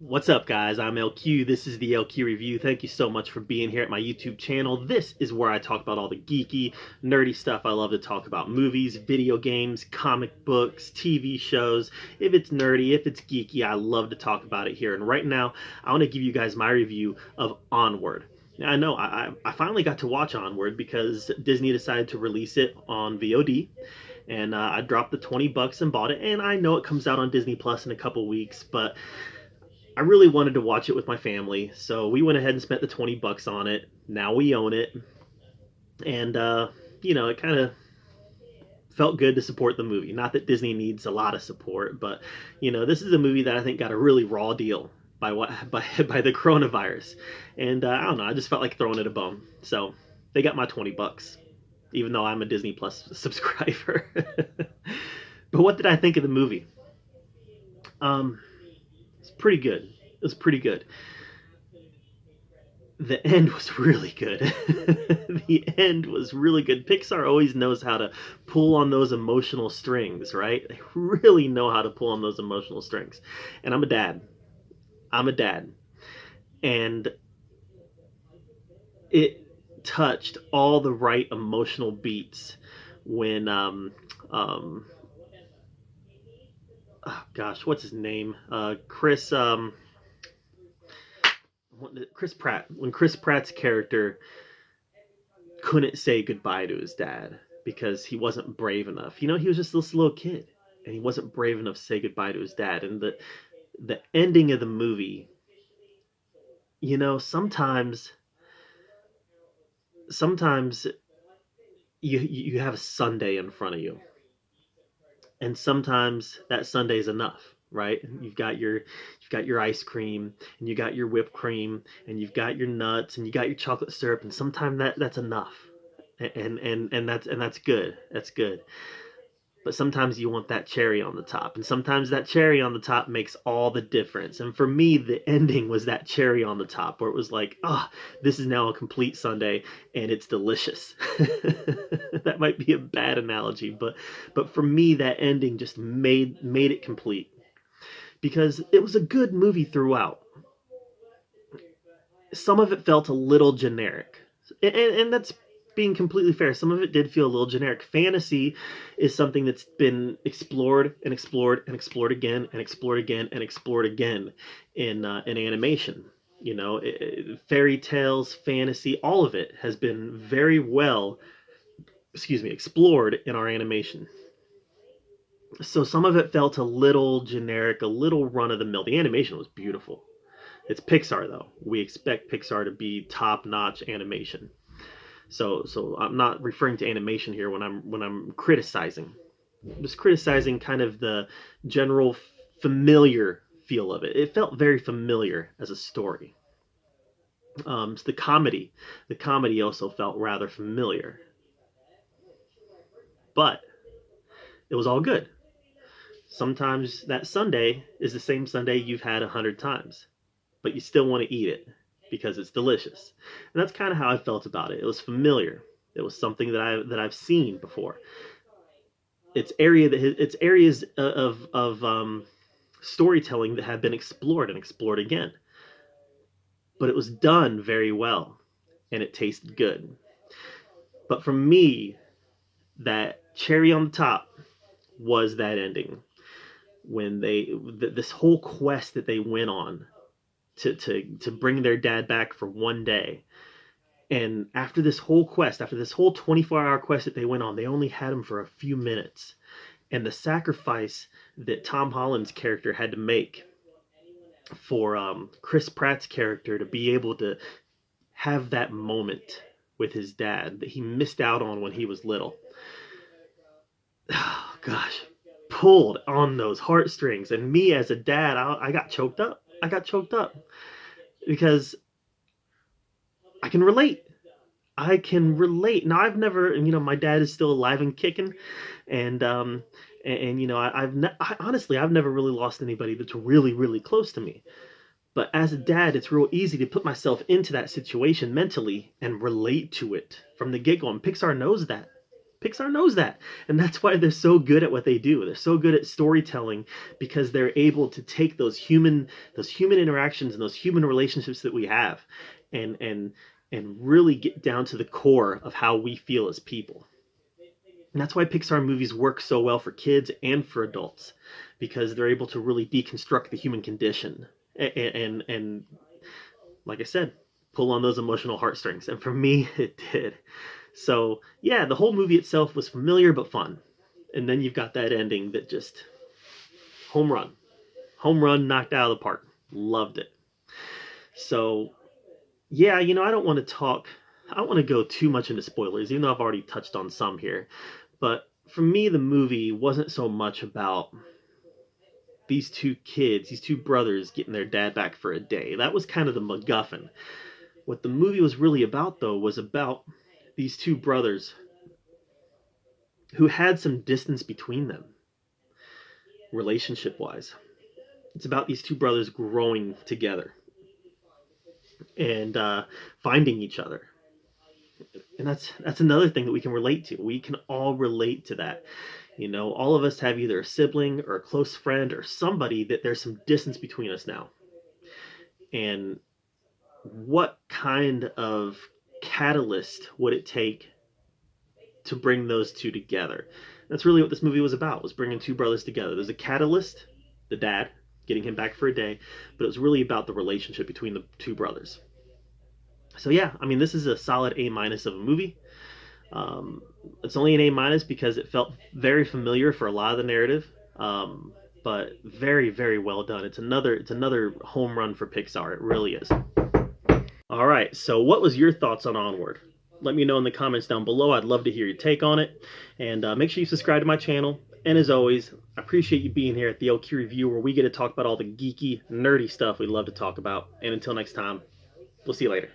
What's up, guys? I'm LQ. This is the LQ Review. Thank you so much for being here at my YouTube channel. This is where I talk about all the geeky, nerdy stuff. I love to talk about movies, video games, comic books, TV shows. If it's nerdy, if it's geeky, I love to talk about it here. And right now, I want to give you guys my review of Onward. Now, I know I finally got to watch Onward because Disney decided to release it on VOD. And I dropped the 20 bucks and bought it. And I know it comes out on Disney Plus in a couple weeks, but I really wanted to watch it with my family, so we went ahead and spent the 20 bucks on it. Now we own it. And, it kind of felt good to support the movie. Not that Disney needs a lot of support, but, this is a movie that I think got a really raw deal by the coronavirus. And I don't know, I just felt like throwing it a bone. So they got my 20 bucks, even though I'm a Disney Plus subscriber. But what did I think of the movie? It's pretty good. It was pretty good. The end was really good. The end was really good. Pixar always knows how to pull on those emotional strings, right? They really know how to pull on those emotional strings. And I'm a dad. And it touched all the right emotional beats when oh gosh, what's his name? Chris Pratt. When Chris Pratt's character couldn't say goodbye to his dad because he wasn't brave enough. He was just this little kid and he wasn't brave enough to say goodbye to his dad. And the ending of the movie, sometimes you have a Sunday in front of you. And sometimes that Sunday is enough, right? You've got your ice cream, and you got your whipped cream, and you've got your nuts, and you got your chocolate syrup, and sometimes that's enough, and that's good. That's good. But sometimes you want that cherry on the top, and sometimes that cherry on the top makes all the difference. And for me, the ending was that cherry on the top, where it was like, this is now a complete sundae, and it's delicious. That might be a bad analogy, but for me, that ending just made it complete, because it was a good movie throughout. Some of it felt a little generic, and that's being completely fair. Some of it did feel a little generic. Fantasy is something that's been explored and explored and explored again and explored again and explored again in animation. Fairy tales, fantasy, all of it has been very well, explored in our animation. So some of it felt a little generic, a little run of the mill. The animation was beautiful. It's Pixar though. We expect Pixar to be top-notch animation. So I'm not referring to animation here when I'm criticizing. I'm just criticizing kind of the general familiar feel of it. It felt very familiar as a story. So the comedy also felt rather familiar. But it was all good. Sometimes that sundae is the same sundae you've had 100 times, but you still want to eat it because it's delicious. And that's kind of how I felt about it. It was familiar. It was something that I've seen before. It's areas of storytelling that have been explored and explored again. But it was done very well, and it tasted good. But for me, that cherry on the top was that ending, when this whole quest that they went on to bring their dad back for one day. And after this whole 24-hour quest that they went on, they only had him for a few minutes. And the sacrifice that Tom Holland's character had to make for Chris Pratt's character to be able to have that moment with his dad that he missed out on when he was little. Oh, gosh. Pulled on those heartstrings. And me as a dad, I got choked up. Because I can relate. Now I've never, my dad is still alive and kicking, and honestly I've never really lost anybody that's really, really close to me. But as a dad, it's real easy to put myself into that situation mentally and relate to it from the get-go. And Pixar knows that. Pixar knows that. And that's why they're so good at what they do. They're so good at storytelling because they're able to take those human interactions and those human relationships that we have and really get down to the core of how we feel as people. And that's why Pixar movies work so well for kids and for adults, because they're able to really deconstruct the human condition and like I said, pull on those emotional heartstrings. And for me, it did. So yeah, the whole movie itself was familiar but fun. And then you've got that ending that just home run. Home run, knocked out of the park. Loved it. So yeah, you know, I don't want to go too much into spoilers, even though I've already touched on some here. But for me, the movie wasn't so much about these two kids, these two brothers getting their dad back for a day. That was kind of the MacGuffin. What the movie was really about, though, was about these two brothers who had some distance between them, relationship-wise. It's about these two brothers growing together and finding each other. And that's another thing that we can relate to. We can all relate to that. You know, all of us have either a sibling or a close friend or somebody that there's some distance between us now. And what kind of catalyst would it take to bring those two together? That's really what this movie was about, was bringing two brothers together. There's a catalyst, the dad, getting him back for a day, but it was really about the relationship between the two brothers. So yeah, I mean, this is a solid A- of a movie. It's only an A- because it felt very familiar for a lot of the narrative, but very, very well done. It's another home run for Pixar. It really is. All right, so what was your thoughts on Onward? Let me know in the comments down below. I'd love to hear your take on it. And make sure you subscribe to my channel. And as always, I appreciate you being here at the LQ Review, where we get to talk about all the geeky, nerdy stuff we love to talk about. And until next time, we'll see you later.